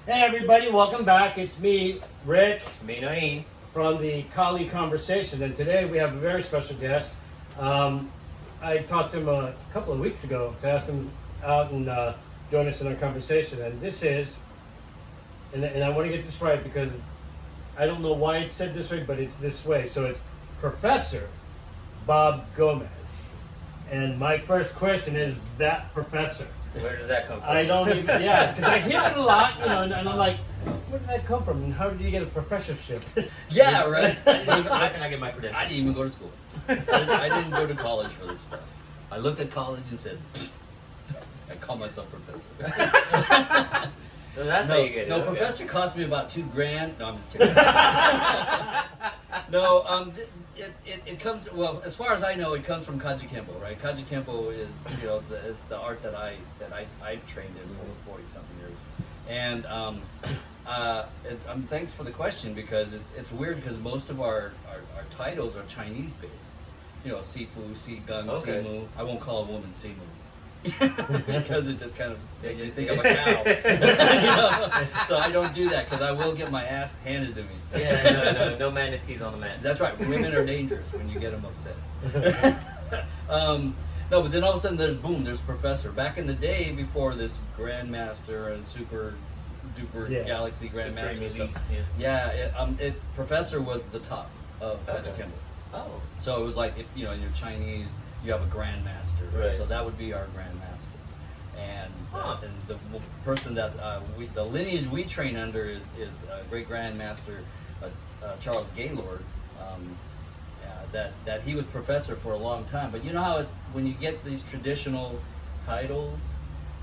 Hey everybody, welcome back. It's me, Rick, Minoin. from the Kali Konversation, and today we have a very special guest. I talked to him a couple of weeks ago to ask him out and join us in our conversation, and this is, and I want to get this right because I don't know why it's said this way, but it's this way. So it's Professor Bob Gomez. And my first question is that professor. Where does that come from? I don't even, because I hear it a lot, and I'm like, where did that come from? And how did you get a professorship? Yeah, right. How can I get my credentials? I didn't even go to school. I didn't go to college for this stuff. I looked at college and said, I call myself professor. So that's how you get it. No, okay. professor cost me about $2,000. No, I'm just kidding. No, it comes, well, as far as I know, it comes from Kajukenbo, right? Kajukenbo is, is the art that I've trained in for 40 something years. And thanks for the question, because it's weird because most of our titles are Chinese based. You know, Sifu, Sigung, Okay. Simu. I won't call a woman Simu. Because it just kind of makes you think of a cow. So I don't do that because I will get my ass handed to me. Yeah, no manatees on the mat. That's right. Women are dangerous when you get them upset. No, but then all of a sudden there's Professor. Back in the day, before this Grandmaster and Super Duper Galaxy Grandmaster Supreme stuff. Professor was the top of Kajukenbo. Oh. So it was like, if in your Chinese, you have a Grandmaster. Right. So that would be our Grandmaster. And and the person that the lineage we train under is Great Grandmaster Charles Gaylord. That he was professor for a long time. But you know how when you get these traditional titles,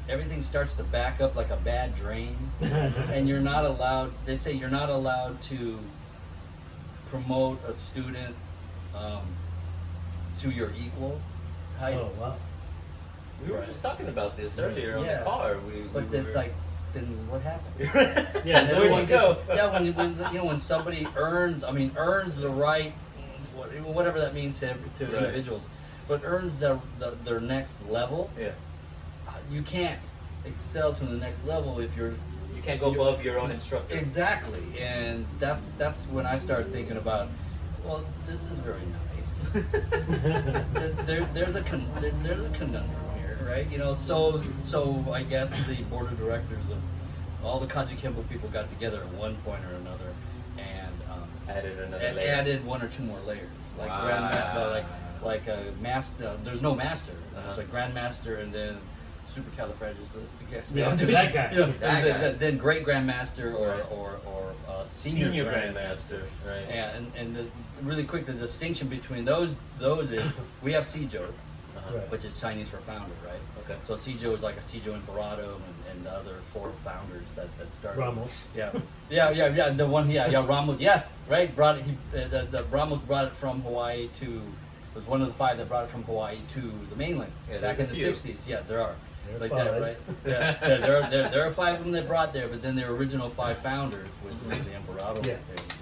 everything starts to back up like a bad drain, and you're not allowed. They say you're not allowed to promote a student to your equal title. Oh, wow. We were just talking about this earlier on the car. But it's like, then what happened? Yeah, where do you go? When somebody earns the right, whatever that means to individuals, but earns their next level. Yeah. You can't excel to the next level if you can't go above your own instructor. Exactly, and that's when I started thinking about, well, this is very nice. there's a conundrum here, right? So I guess the board of directors of all the Kajukenbo people got together at one point or another and Added another layer. added one or two more layers, like like a master. There's no master. It's like Grandmaster and then supercalifragilisticexpialidocious. Yeah, that guy. That guy. Then Great Grandmaster or Senior Grandmaster, right? Yeah, and really quick, the distinction between those is we have Sijo, Right. which is Chinese for founder, right? Okay. So Sijo is like a Sijo Imperato and the other four founders that started. Ramos. Yeah. The one, Ramos, yes, right? The Ramos brought it from Hawaii was one of the five that brought it from Hawaii to the mainland back in the 60s. Yeah, there are. There are Like five. that, right? Yeah, there are five of them that brought there, but then the original five founders, which was the Imperato Yeah. thing.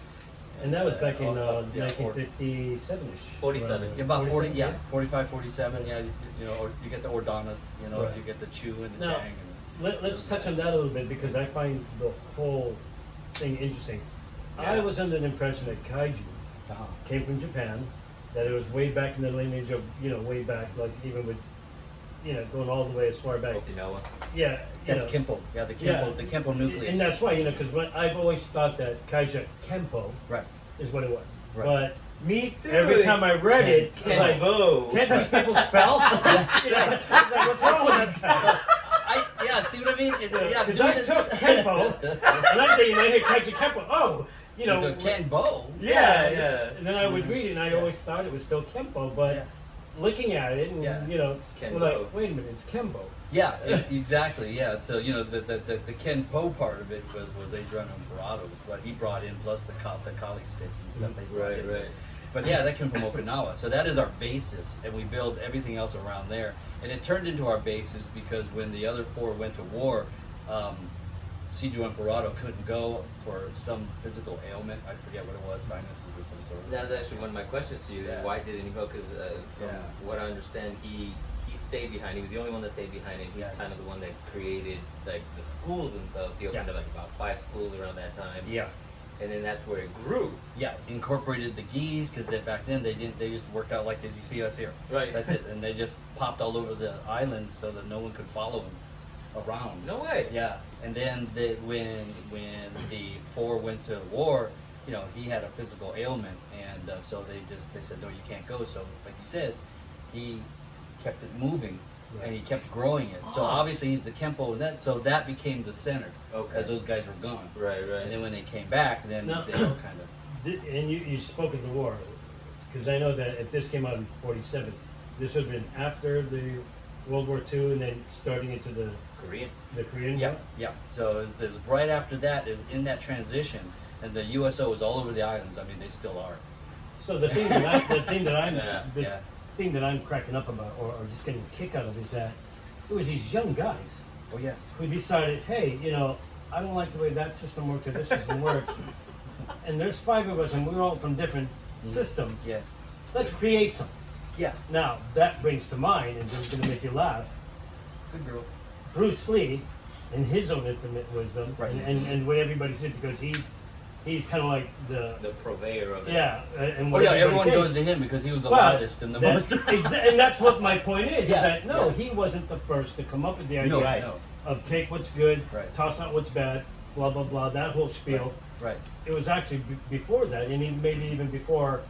And that was back in 1957. 1957-ish. 47. Yeah, about 40, 47, 45, 47, or you get the Ordonis, Right. you get the Chu and the Now, Chang. Let's touch on that a little bit because I find the whole thing interesting. I Yeah. was under the impression that kaiju Uh-huh. came from Japan, that it was way back in the lineage of, way back, like even with, going all the way as far back. Okinawa. Yeah. That's Kempo. Yeah, the Kempo nucleus. And that's why, because I've always thought that Kajukenbo right. is what it was. Right. But Me too. every time I read it, I was like, Kenbo. can't these people spell? I was like, what's wrong with this guy? See what I mean? Because I took Kenpo, and I'm thinking, I hear Kajukenbo. Oh, The Kenbo. Yeah. And then I would read it, and I always thought it was still Kenpo, but looking at it, and It's we're Kenbo. like, wait a minute, it's Kenbo. Yeah, exactly. Yeah, so the Kenpo part of it was Adriano Imperato, what he brought in, plus the Kali sticks and stuff. They brought in. Right. But yeah, that came from Okinawa. So that is our basis, and we build everything else around there. And it turned into our basis because when the other four went to war, Sijo Imperato couldn't go for some physical ailment. I forget what it was, sinuses or some sort of. That was actually one of my questions to you. Yeah. Why didn't he go? Because from Yeah. what I understand, he stayed behind. He was the only one that stayed behind, and he's Yeah. kind of the one that created like the schools themselves. He opened Yeah. up like about 5 schools around that time. Yeah. And then that's where it grew. Yeah, incorporated the geese because back then they didn't. They just worked out like as you see us here. Right. That's it, and they just popped all over the island so that no one could follow them around. No way. Yeah, and then when the 4 went to war, you know, he had a physical ailment, and so they said no, you can't go. So like you said, he kept it moving. Right. And he kept growing it. So Oh. obviously he's the Kempo. That became the center Okay. as those guys were gone. Right, right. And then when they came back, then No. they all kind of. And you spoke of the war, because I know that if this came out in '47, this would have been after the World War II, and then starting into the Korean. Korean Yeah, War. yeah. So it was right after that is in that transition, and the USO was all over the islands. I mean, they still are. So the thing Yeah. thing that I'm cracking up about, or just getting a kick out of, is that it was these young guys Oh yeah. who decided, hey, you know, I don't like the way that system works or this system works, and there's 5 of us, and we're all from different systems. Yeah. Let's create something. Yeah. Now that brings to mind, and this is going to make you laugh, Good girl. Bruce Lee, in his own infinite wisdom, Right. and what everybody said, because he's kind of like the purveyor of it. yeah, and Oh what yeah, everybody everyone thinks. goes to him because he was the Well, loudest and the that's, most. and that's what my point is. Yeah, Is that no, yeah. he wasn't the first to come up with the idea No, no. of take what's good, Right. toss out what's bad, blah blah blah. That whole spiel. Right. It was actually before that, and maybe even before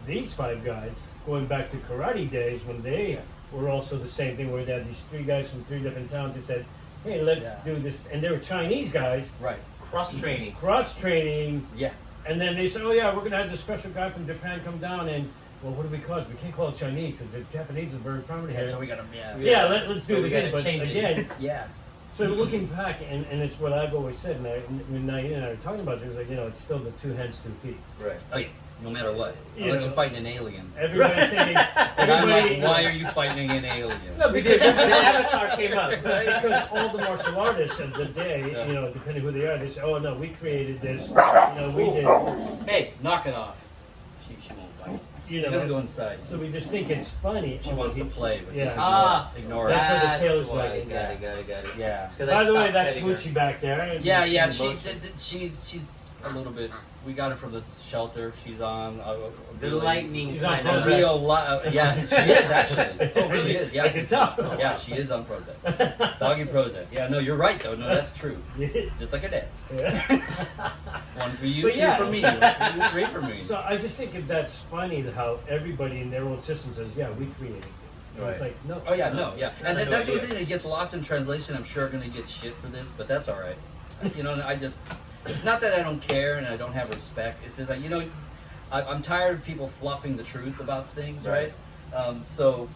these 5 guys, going back to karate days when they were also the same thing, where they had these 3 guys from 3 different towns who said, "Hey, let's Yeah. do this," and they were Chinese guys, Right. Cross training. cross training. Yeah. And then they said, "Oh yeah, we're gonna have this special guy from Japan come down, and well, what do we call it? We can't call it Chinese because the Japanese is very prominent Yeah. here. So we got him. Yeah. Yeah, let's do So we this gotta in." But change it. again, Yeah. so looking back, and it's what I've always said, and when Naeem and I were talking about it, was like, you know, it's still the 2 hands, 2 feet. Right. Oh yeah. No matter what, You unless know. you're fighting an alien. Everybody's saying, And I'm everybody, like, why are you fighting an alien? No, because The Avatar came up. because all the martial artists of the day, Yeah. you know, depending who they are, they say, "Oh no, we created this. You know, we did." Hey, knock it off. She won't bite. You You're gonna go know, inside. so we just think it's funny. She wants to play, but Yeah. just Ah, ignore That's it. where the tail is why. wagging. Got it. Yeah. 'Cause By I the way, stopped that's petting her. Gucci back there. Yeah, yeah. Emotion. She's a little bit. We got her from the shelter. She's on The lightning. She's on kind of- Prozac. Yeah, she is actually. Oh, really? She is. Yeah, I can tell. Yeah, she is on Prozac. Doggy Prozac. Yeah, no, you're right though. No, that's true. Just like her dad. Yeah. One for you, But 2 yeah. for me, 1 for you, 3 for me. So I just think that that's funny how everybody in their own system says, "Yeah, we created things." And It's Right. like, no. Oh yeah, no, yeah, I and had no that's the idea. thing that gets lost in translation. I'm sure going to get shit for this, but that's all right. You know, it's not that I don't care and I don't have respect. It's just that, you know, I'm tired of people fluffing the truth about things, right? So,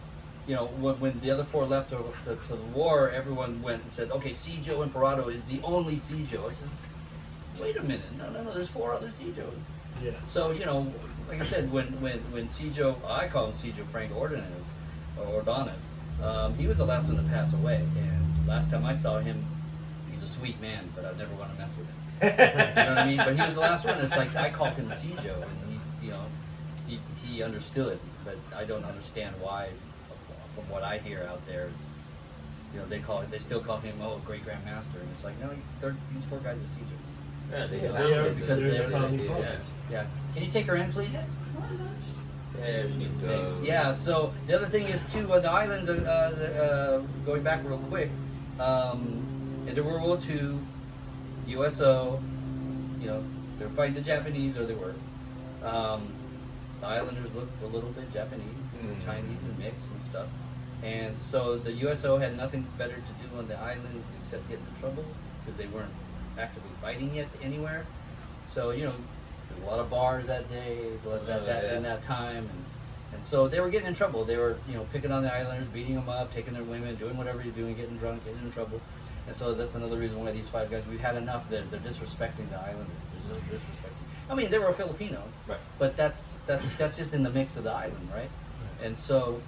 you know, when the other 4 left to the war, everyone went and said, okay, Sijo Imperato is the only Sijo. I says, wait a minute, no, there's 4 other Sijos. Yeah. So, you know, like I said, when Sijo, I call him Sijo Frank Ordonez, he was the last one to pass away. And last time I saw him, he's a sweet man, but I'd never want to mess with him. You know what I mean? But he was the last one. It's like I called him Sijo, and he's, you know, he understood, but I don't understand why. From what I hear out there, is, you know, they still call him great grandmaster, and it's like no, these 4 guys are Sijos. Yeah, they Yeah, got they are- it. because they're they're the founding yeah. fathers. Yeah. Can you take her in, please? There she Thanks. goes. Yeah. So the other thing is too, the islands. Going back real quick, into World War II, USO. You know, they're fighting the Japanese, or they were. The islanders looked a little bit Japanese, Chinese, and mixed and stuff. And so the USO had nothing better to do on the islands except get into trouble because they weren't actively fighting yet anywhere. So, you know, there's a lot of bars that day, in that time, and so they were getting in trouble. They were, you know, picking on the islanders, beating them up, taking their women, doing whatever you're doing, getting drunk, getting in trouble. And so that's another reason why these 5 guys, we've had enough. They're disrespecting the islanders. They're disrespecting. I mean, they were a Filipino, Right. but that's just in the mix of the island, right? And so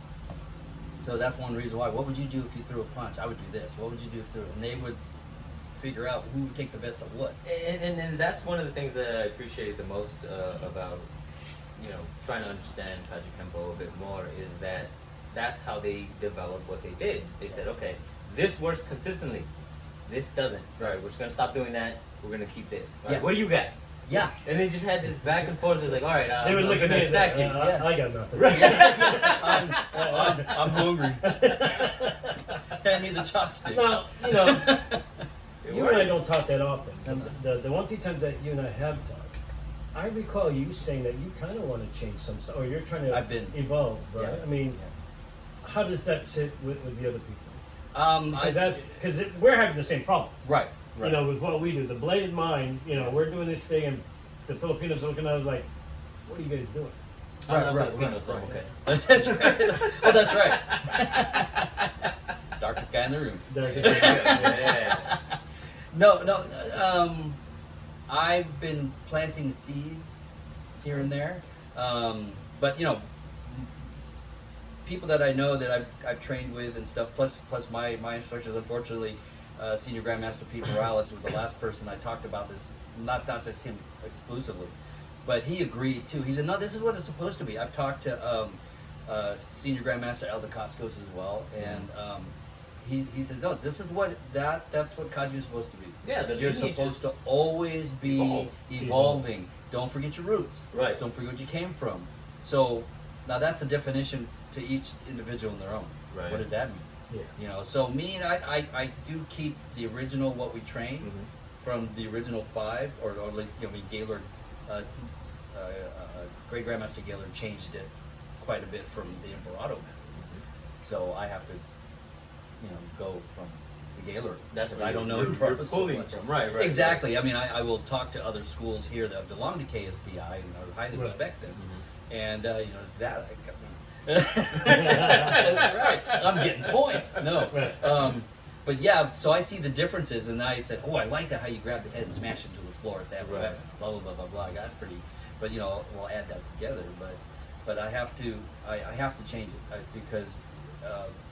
that's one reason why. What would you do if you threw a punch? I would do this. What would you do if you threw? And they would figure out who would take the best of what. And that's one of the things that I appreciate the most about, you know, trying to understand Kajukenbo a bit more is that that's how they developed what they did. They said, okay, this works consistently. This doesn't. Right, we're just gonna stop doing that. We're gonna keep this. All right, Yeah. what do you got? Yeah. And they just had this back and forth. It was like, all right, They would look at me and say, exactly. I got nothing. I'm hungry. Hand me the chopstick. Now, you and I works. don't talk that often. The one few times that you and I have talked, I recall you saying that you kind of want to change some stuff, or you're trying to I've been- evolve, right? Yeah. I mean, how does that sit with the other people? Because we're having the same problem. Right. You know, with what we do, the bladed mind. You know, we're doing this thing, and the Filipinos are looking at us like, "What are you guys doing?" Right. Okay. That's right. Oh, that's right. Darkest guy in the room. Yeah. No. I've been planting seeds here and there, but people that I know that I've trained with and stuff. Plus my instructors. Unfortunately, Senior Grandmaster Pete Morales was the last person I talked about this. Not just him exclusively, but he agreed too. He said, "No, this is what it's supposed to be." I've talked to Senior Grandmaster Elder Coscos as well, and he says, "No, this is that's what Kaju is supposed to be. Yeah, you're supposed to always be evolving. Don't forget your roots. Right. Don't forget what you came from. So now that's a definition to each individual in their own. Right. What does that mean? Yeah. So me and I do keep the original what we trained from the original 5, or at least Gaylord, Great Grandmaster Gaylord changed it quite a bit from the Imperato method. So I have to, go from the Gaylord. That's because where I don't know you're Imperato so pulling much. from. Right. Exactly. I mean, I will talk to other schools here that belong to KSDI, and I highly respect them. And it's that. That's right. I'm getting points. No. But yeah, so I see the differences, and I said, "Oh, I like that how you grab the head and smash it to the floor at that Right. blah blah blah blah blah." That's pretty. But we'll add that together. But I have to change it because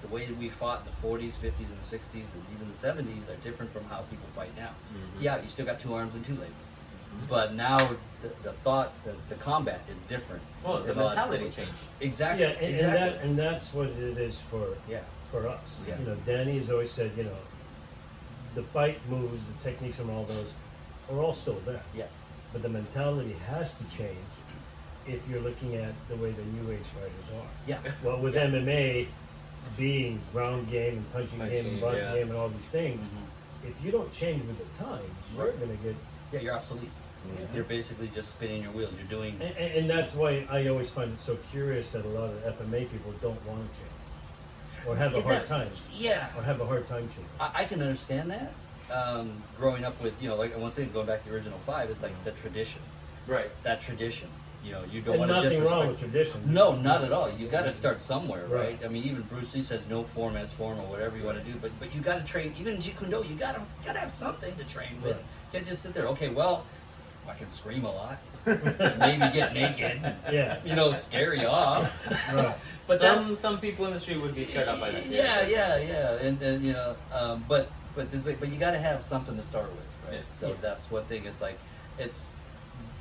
the way that we fought in the 40s, 50s, and 60s, and even the 70s are different from how people fight now. Yeah, you still got 2 arms and 2 legs. But now the thought, the combat is different. Well, the mentality changed. Exactly. Yeah, and that's what it is for us. Yeah. Danny has always said, the fight moves, the techniques, and all those are all still there. Yeah. But the mentality has to change if you're looking at the way the new age fighters are. Yeah. Well, with MMA being ground game and punching game and bust yeah. game and all these things, if you don't change with the times, you're going to get. Yeah, you're obsolete. Yeah. You're basically just spinning your wheels. You're doing. And that's why I always find it so curious that a lot of FMA people don't want to change, or have a hard time. Yeah. Or have a hard time changing. I can understand that. Growing up with, like once again, going back to the original 5, it's like the tradition. Right. That tradition. You don't And want to nothing disrespect. wrong with tradition. No, not at all. You got to start somewhere, right? Right. I mean, even Bruce Lee says no form as form or whatever you want to do, but you got to train. Even in Jeet Kune Do, you got to have something to train with. Right. You can't just sit there. Okay, well, I can scream a lot, maybe get naked, Yeah. scare you off. Right. But some people in the street would be scared up by that. Yeah, and but you got to have something to start with, right? Yeah. So that's one thing. It's like it's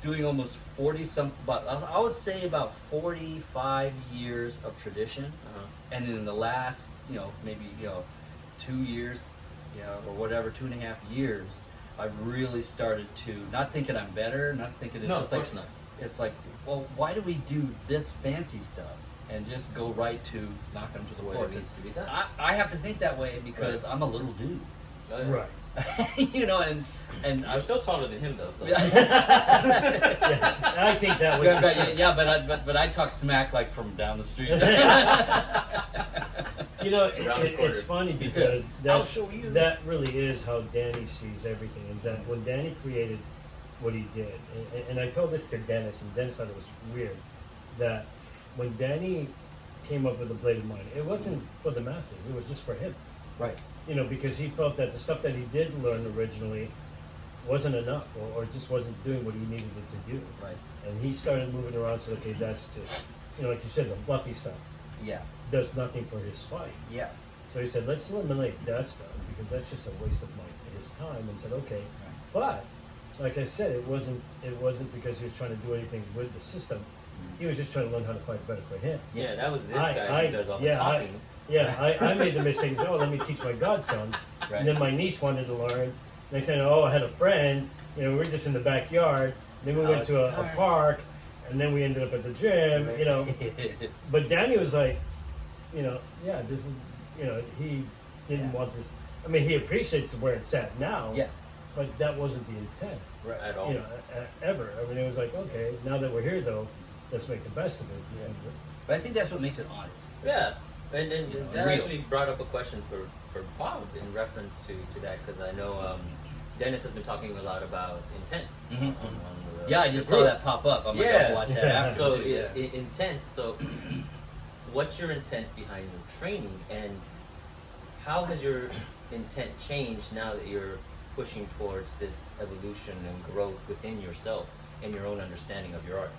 doing almost 40 some, but I would say about 45 years of tradition, and in the last maybe 2 years, or whatever, 2.5 years, I've really started to not thinking I'm better, not thinking it's No, just of course like not. it's like, well, why do we do this fancy stuff and just go right to knocking them to the The way floor? it needs to be done. I have to think that way because I'm a little dude, Right. and I'm still taller than him though. So. Yeah, I think that was. but I talk smack like from down the street. Around the corner. It's funny because I'll show you. that really is how Danny sees everything. Is that when Danny created what he did, and I told this to Dennis, and Dennis thought it was weird that when Danny came up with the bladed mind, it wasn't for the masses; it was just for him. Right. Because he felt that the stuff that he did learn originally wasn't enough, or just wasn't doing what he needed it to do. Right. And he started moving around. Said, "Okay, that's just like you said, the fluffy stuff Yeah. does nothing for his fight." Yeah. So he said, let's eliminate that stuff because that's just a waste of his time. And said, okay, but like I said, it wasn't because he was trying to do anything with the system. he was just trying to learn how to fight better for him. Yeah, that was this guy who does all the talking. I made the mistake. Oh, let me teach my godson. Right. And then my niece wanted to learn. Next thing I know, I had a friend. You know, we were just in the backyard. Then we went to a park, and then we ended up at the gym. You know, but Danny was like, you know, yeah, this is, you know, he didn't want this. I mean, he appreciates where it's at now. Yeah. But that wasn't the intent. Right. At all. You know, ever. I mean, it was like, okay, now that we're here, though, let's make the best of it. Yeah. But I think that's what makes it honest. Yeah, and that real. actually brought up a question for Bob in reference to that, because I know Dennis has been talking a lot about intent. Mm-hmm. On the, Yeah, I just saw group. that pop up. I'm like, Yeah. I'll watch that after. So too, yeah. intent. So, what's your intent behind your training, and how has your intent changed now that you're pushing towards this evolution and growth within yourself and your own understanding of your art?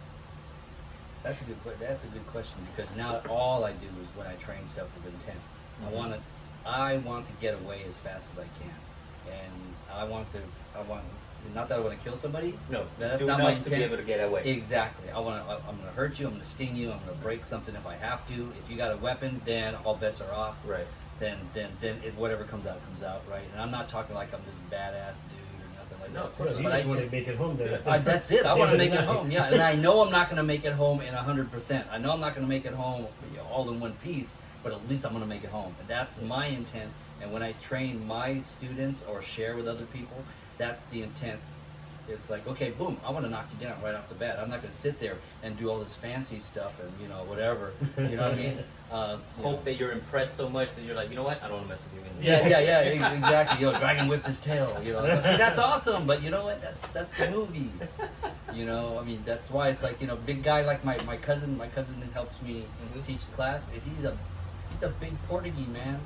That's a good question, because now all I do is when I train stuff is intent. Mhm. I want to get away as fast as I can, and I want not that I want to kill somebody. No, That's just do not my enough to be intent. able to get away. Exactly. I'm gonna hurt you. I'm gonna sting you. I'm gonna break something if I have to. If you got a weapon, then all bets are off. Right. Then whatever comes out, right? And I'm not talking like I'm this badass dude or nothing like No, that. of course You not. But just I want to just- make it home there. that's it. I want to make it home. Yeah, and I know I'm not going to make it home in 100%. I know I'm not going to make it home, you know, all in one piece, but at least I'm going to make it home. And that's my intent. And when I train my students or share with other people, that's the intent. It's like, okay, boom, I want to knock you down right off the bat. I'm not going to sit there and do all this fancy stuff and, you know, whatever. You know what I mean? Hope that you're impressed so much that you're like, you know what? I don't want to mess with you. Yeah, exactly. You know, dragon whipped his tail. You know, that's awesome. But you know what? That's the movies. You know, I mean, that's why it's like, you know, big guy like my cousin. My cousin that helps me teach the class. He's a big Portuguese man.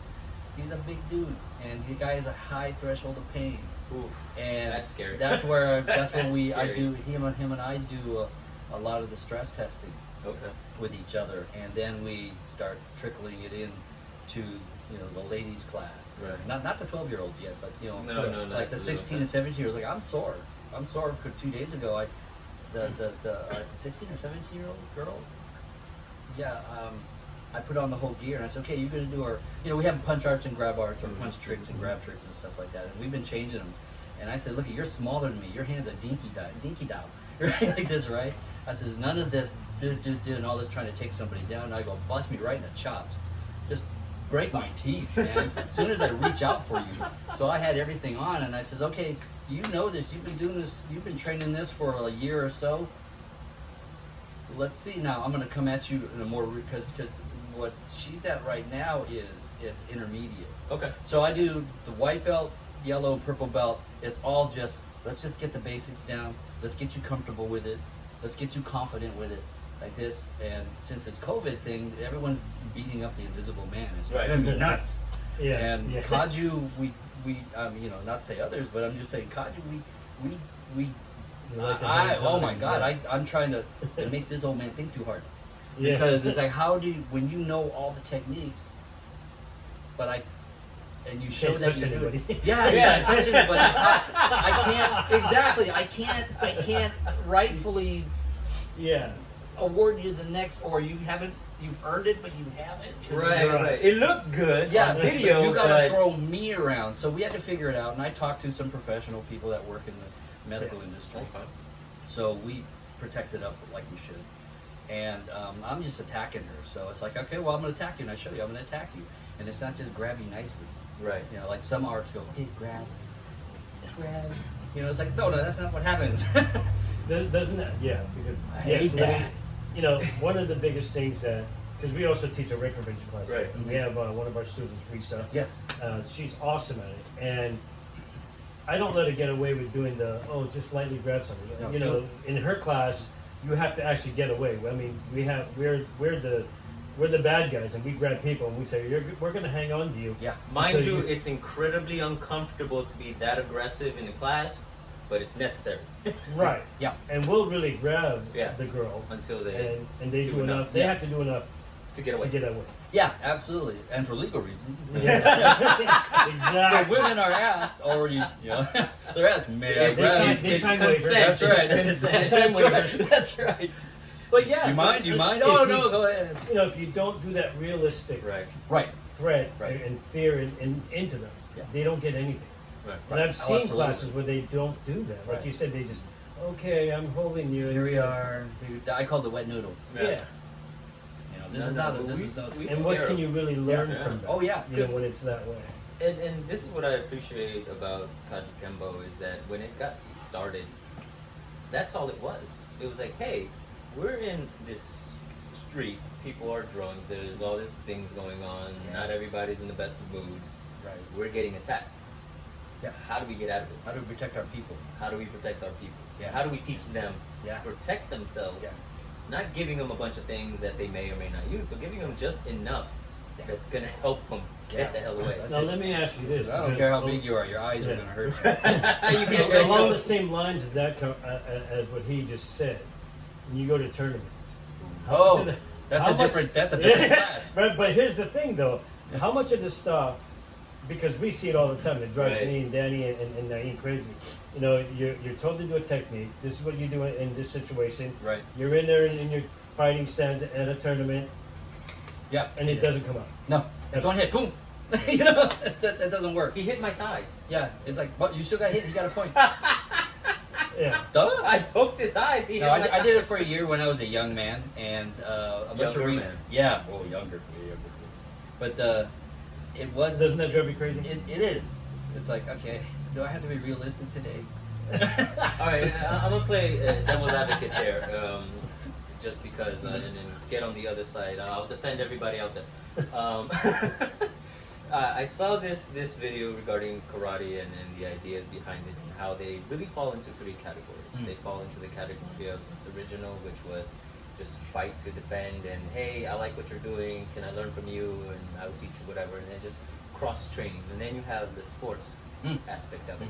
He's a big dude, and the guy has a high threshold of pain. Oof, And that's scary. That's where That's I scary. do him and I do a lot of the stress testing Okay. with each other, and then we start trickling it in to, you know, the ladies class. Right. Not the 12-year-olds yet, but you know, No, like the that's 16 and 17-year-olds. Like I'm sore because 2 days ago the 16 or 17-year-old girl. Yeah. I put on the whole gear and I said, okay, you're going to do our, you know, we have punch arts and grab arts, or punch tricks and grab tricks and stuff like that. And we've been changing them. And I said, look, you're smaller than me. Your hands are dinky dow. Right? Like this, right? I says, none of this, and all this trying to take somebody down. And I go, bust me right in the chops. Just break my teeth, man. As soon as I reach out for you. So I had everything on and I says, okay, you know this. You've been doing this. You've been training this for a year or so. Let's see now. I'm going to come at you in a more, because what she's at right now is intermediate. Okay. So I do the white belt, yellow, purple belt. It's all just, let's just get the basics down. Let's get you comfortable with it. Let's get you confident with it, like this. And since this COVID thing, everyone's beating up the invisible man. It's driving me nuts. Yeah. And yeah. Kaju, we you know, not say others, but I'm just saying Kaju, we You like the I hands-on, oh my God, yeah. I'm trying to. It makes this old man think too hard. Yes. Because it's like, how do you, when you know all the techniques, and you show Can't that touch you do anybody. it. Yeah, yeah, touch anybody. I can't, exactly, I can't rightfully Yeah. award you the next, or you've earned it, but you haven't. 'Cause Right. It looked good Yeah, on but video, you gotta but throw me around. So we had to figure it out, and I talked to some professional people that work in the medical industry. Okay. So we protect it up like we should. And I'm just attacking her. So it's like, okay, well, I'm going to attack you. And I show you, I'm going to attack you. And it's not just grab you nicely. Right. You know, like some arts go, okay, grab. You know, it's like, no, that's not what happens. Doesn't that? Yeah, because I hate that. You know, one of the biggest things that, because we also teach a rate prevention class. Right. We have one of our students, Risa. Yes. She's awesome at it, and I don't let her get away with doing just lightly grab something. No, you know, in her class, you have to actually get away. I mean, we're the bad guys, and we grab people, and we say we're going to hang on to you. Yeah. Mind until you, it's incredibly uncomfortable to be that aggressive in the class, but it's necessary. Right. Yeah. And we'll really grab Yeah. the girl Until they and they do enough. They Yeah. have to do enough to get away. to get away. Yeah, absolutely. And for legal reasons. Yeah. Exactly. If women are asked, or you know, they're asked, may I It's- grab you? They sign waivers. That's right. It's consent. That's right. That's right. But yeah, Do you mind? Do you mind? if Oh, you- no, go ahead. You know, if you don't do that realistic Right. threat Right. and fear into them, Yeah. they don't get anything. Right. And I've Oh, seen absolutely. classes where they don't do that. Like Right. you said, they just, okay, I'm holding you. Here we are. Dude, I call it the wet noodle. Yeah. You know, this is not a. but This we- is not. we And what scare can them. you really learn Yeah. from that? Oh, yeah. You know, when it's that way. And this is what I appreciate about Kajukenbo is that when it got started, that's all it was. It was like, hey, we're in this street, people are drunk, there's all these things going on, Yeah. not everybody's in the best of moods, Right. we're getting attacked. Yeah. How do we get out of it? How do we protect our people? How do we protect our people? Yeah. How do we teach them Yeah. to protect themselves? Yeah. Not giving them a bunch of things that they may or may not use, but giving them just enough Yeah. that's going to help them get Yeah. the hell away. That's Now, it. let me ask you this. I don't because care how big you are, your eyes are Yeah. going to hurt you. You Because get along the same lines as that, as what he just said, when you go to tournaments. how much Oh, of the- that's how a much- different. That's a different Yeah, class. but here's the thing, though. How much of the stuff, because we see it all the time, it drives Right. me and Danny and Naeem crazy. You know, you're told to do a technique. This is what you do in this situation. Right. You're in there in your fighting stance at a tournament, Yeah. and it doesn't come out. No. Don't hit. Boom. You know that doesn't work. He hit my thigh. Yeah. It's like, what? You still got hit. You got a point. Yeah. Duh. I poked his eyes. He No, hit my I did thigh. it for a year when I was a young man, and a bunch Younger of man. Yeah, well, younger, way younger. But it was. Doesn't that drive you crazy? It is. It's like, okay, do I have to be realistic today? All right, I'm gonna play devil's advocate there, just because, and then get on the other side. I'll defend everybody out there. I saw this video regarding karate and the ideas behind it and how they really fall into three categories. They fall into the category of its original, which was just fight to defend, and hey, I like what you're doing. Can I learn from you? And I'll teach you whatever. And then just cross training. And then you have the sports aspect of it.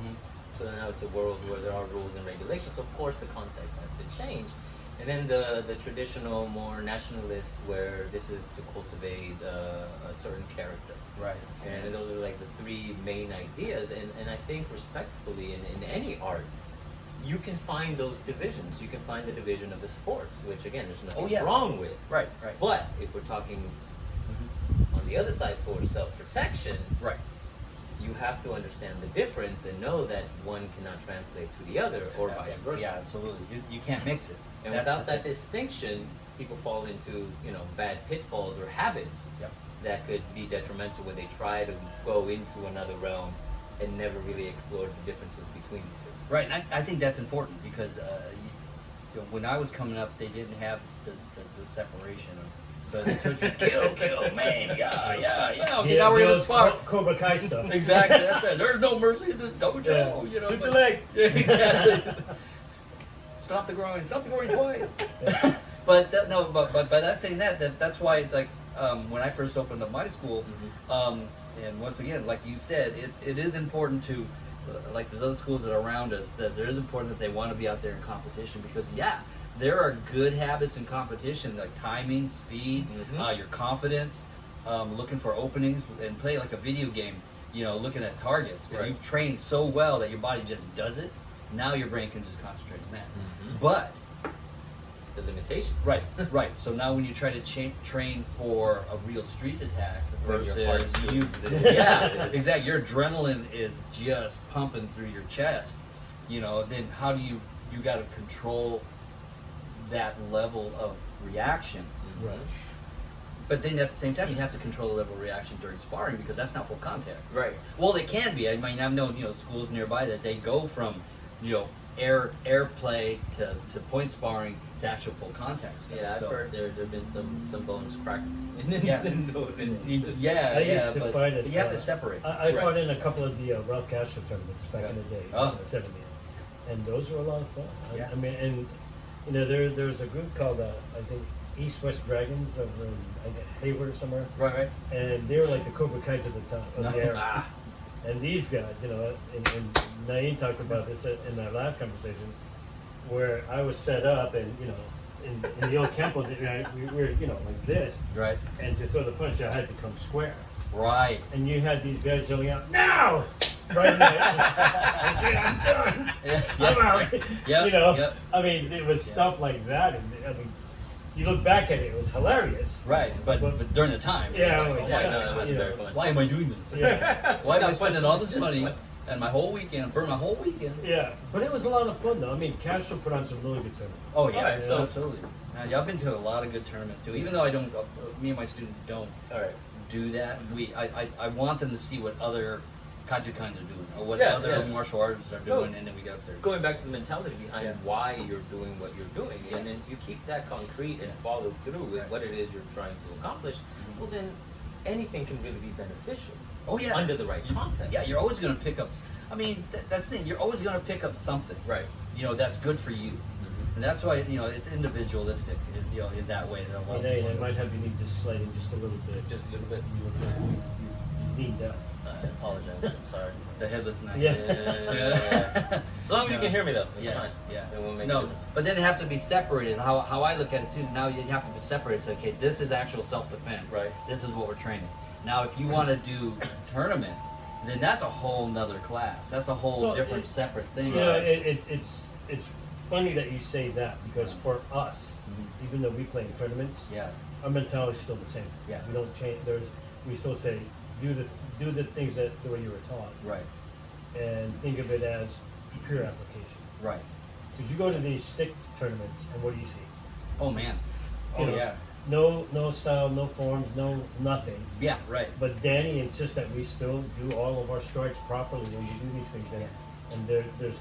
So now it's a world where there are rules and regulations. So of course, the context has to change. And then the traditional, more nationalist, where this is to cultivate a certain character. Right. And those are like the three main ideas. And I think respectfully, in any art, you can find those divisions. You can find the division of the sports, which again, there's nothing wrong with. Right. Right. But if we're talking on the other side for self-protection, Right. you have to understand the difference and know that one cannot translate to the other or vice versa. Yeah, absolutely. You can't mix it. And That's without the that thing. distinction, people fall into bad pitfalls or habits Yep. that could be detrimental when they try to go into another realm and never really explore the differences between the two. Right, and I think that's important because when I was coming up, they didn't have the separation of. So they told you kill, man, yeah. Okay, now we're gonna spar. Cobra Kai stuff. Exactly, that's right. There's no mercy in this dojo. Yeah. You know, Sweep but- the leg. Yeah, exactly. Stop the groin twice. But by that saying that's why it's like when I first opened up my school, and once again, like you said, it is important to like there's other schools that are around us that it is important that they want to be out there in competition because there are good habits in competition like timing, speed, your confidence, looking for openings and play like a video game. Looking at targets because Right. you train so well that your body just does it. Now your brain can just concentrate on that. But The limitations. right. So now when you try to train for a real street attack When your versus heart's you, doing- exactly. Your adrenaline is just pumping through your chest. Then how do you got to control that level of reaction? Right. But then at the same time, you have to control the level of reaction during sparring because that's not full contact. Right. Well, it can be. I mean, I've known schools nearby that they go from air play to point sparring to actual full contact stuff. Yeah, I've So- heard there have been some bones cracked Yeah. in those instances. Yeah, I used to but fight it, you have to separate. I Right. fought in a couple of the Ralph Castro tournaments back in the day, Oh. in the 70s, and those were a lot of fun. Yeah. I mean, and there's a group called I think East West Dragons over in Hayward or somewhere, Right. and they were like the Cobra Kais at the time of the era. Ah, And these guys, and Naeem talked about this in our last conversation, where I was set up, and in the old Kempo, we were like this, Right. and to throw the punch, I had to come square. Right. And you had these guys yelling out, "Now!" Right in there. Okay, I'm done. Yeah. I'm out. Yep, yep. I mean, it was stuff like that, and I mean, you look back at it, it was hilarious. Right, but during the time, it Yeah, was like, well, oh yeah, my no, it God, wasn't you very know. fun. why am I doing this? Yeah. Why am I Not spending fun. all this money and my whole weekend, burn my whole weekend? Yeah, but it was a lot of fun though. I mean, Castro put on some really good tournaments. Oh yeah, Alright, so- absolutely. Yeah, I've been to a lot of good tournaments too. Even though I don't, me and my students don't All right. do that. I want them to see what other Kajukans are doing, or what Yeah, other yeah. martial artists are No. doing, and then we go up there. Going back to the mentality behind Yeah. why you're doing what you're doing, and then if you keep that concrete and follow through with Right. what it is you're trying to accomplish, well then anything can really be beneficial. Oh yeah, Under the right context. Yeah, you're always going to pick up. I mean, that's the thing. You're always going to pick up something. Right. You know, that's good for you, and that's why it's individualistic. In that way. That a lot of Hey, people it might have you need to slide in just a little bit. Just a little bit. You leaned out. I apologize. I'm sorry. the headless knight. Yeah. Yeah. As long as you can hear me though, it's Yeah, fine. yeah. It won't make a No, difference. but then it have to be separated. How I look at it too is now you have to be separated. So, okay, this is actual self-defense. Right. This is what we're training. Now, if you want to do tournament, then that's a whole nother class. That's a whole So different, it- separate thing. You know, it's funny that you say that because for us, Mhm. even though we play in tournaments, Yeah. our mentality is still the same. Yeah. We don't change. We still say do the things that the way you were taught, Right. and think of it as pure application. Right. Because you go to these stick tournaments, and what do you see? Oh man. You Oh know, yeah. No style, no forms, no nothing. Yeah. Right. But Danny insists that we still do all of our strikes properly when you do these things, and there's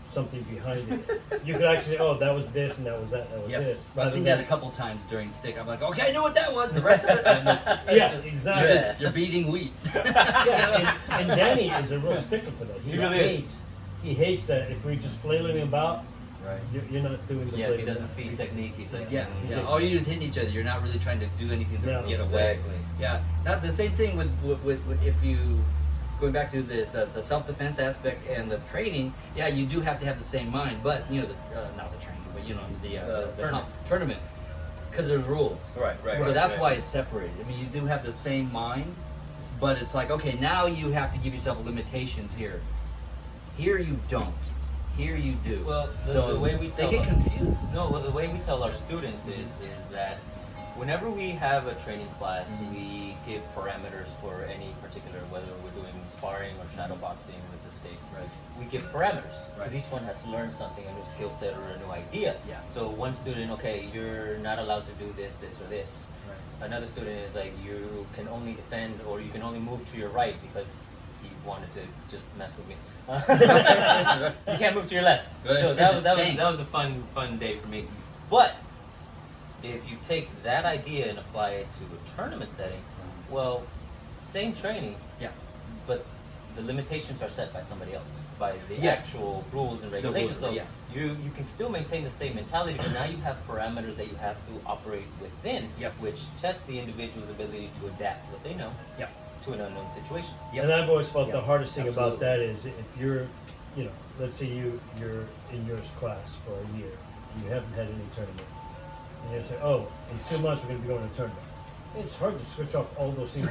something behind it. You could actually say, oh, that was this, and that was that, that was Yes. this. I've Rather seen than- that a couple times during stick. I'm like, okay, I know what that was. The rest of it, I'm like, Yeah, just- exactly. you're just- You're beating wheat. Yeah, and Danny is a real stickler for that. He really is. He hates that if we just flailing him about, Right. you're not doing the Yeah, if he flailing doesn't about. see technique, he's like, Yeah, mm, yeah. gets All it. you're just hitting each other. You're not really trying to do anything to No. get away. Exactly. Yeah. Not the same thing with if you going back to the self defense aspect and the training. Yeah, you do have to have the same mind, but not the training, but the tournament because there's rules. Right, right. So right, that's right. why it's separated. I mean, you do have the same mind, but it's like, okay, now you have to give yourself limitations here. Here you don't. Here you do. Well, so the way we they tell get them- confused. No, well, the way we tell our students is that whenever we have a training class, Mhm. we give parameters for any particular, whether we're doing sparring or shadow boxing with the stakes. Right. We give parameters because Right. each one has to learn something, a new skill set or a new idea. Yeah. So one student, okay, you're not allowed to do this, this, or this. Right. Another student is like, you can only defend or you can only move to your right because he wanted to just mess with me. You can't move to your left. Right. So that Dang. was a fun day for me. But if you take that idea and apply it to a tournament setting, well, same training, Yeah. but the limitations are set by somebody else, by the Yes. actual rules and The regulations. rules, So yeah. you can still maintain the same mentality, but now you have parameters that you have to operate within, Yes. which test the individual's ability to adapt what they know Yeah. to an unknown situation. Yep. And I've always felt Yeah, the hardest thing about absolutely. that is if you're, let's say you're in your class for a year and you haven't had any tournament, and you say, oh, in 2 months we're going to be going to a tournament. It's hard to switch off all those things.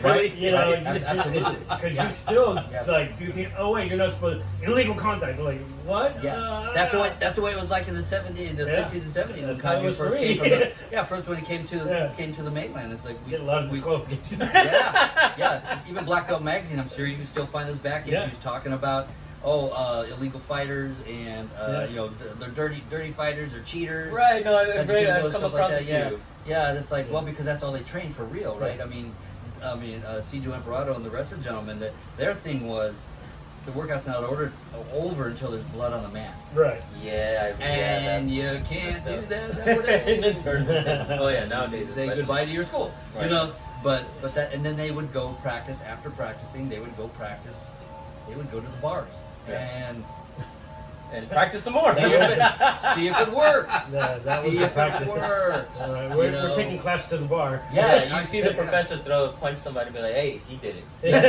Really? You know, Right, absolutely. because you still Yeah. like do you think, oh wait, you're not supposed illegal contact. You're like, what? Yeah, that's the way it was like in the '70s, the Yeah. '60s and '70s. That's when how it Kaju was first for me. came from first when it came to Yeah. came to the mainland. It's like You get a lot of disqualifications. yeah. Even Black Belt Magazine, I'm sure you can still find those back Yeah. issues talking about illegal fighters and Yeah. they're dirty fighters or cheaters. Right, no, I've Kajukenbo, come stuff across like a that. few. Yeah, and it's like, Yeah. well, because that's all they train for real, right? Right. I mean, Ciju Emperado and the rest of the gentlemen, their thing was the workout's not over until there's blood on the mat. Right. And you that's can't do messed up. that nowadays. In the tournament. Oh yeah, nowadays Say especially. goodbye to your school, Right. you know. But that, and then they would go practice. After practicing, they would go practice. They would go to the bars Yeah. and And practice some more. see if it works. That was See the if practice. it works. All right, you we're know. taking class to the bar. Yeah, You see the professor punch somebody and be like, hey, he did it. Yeah.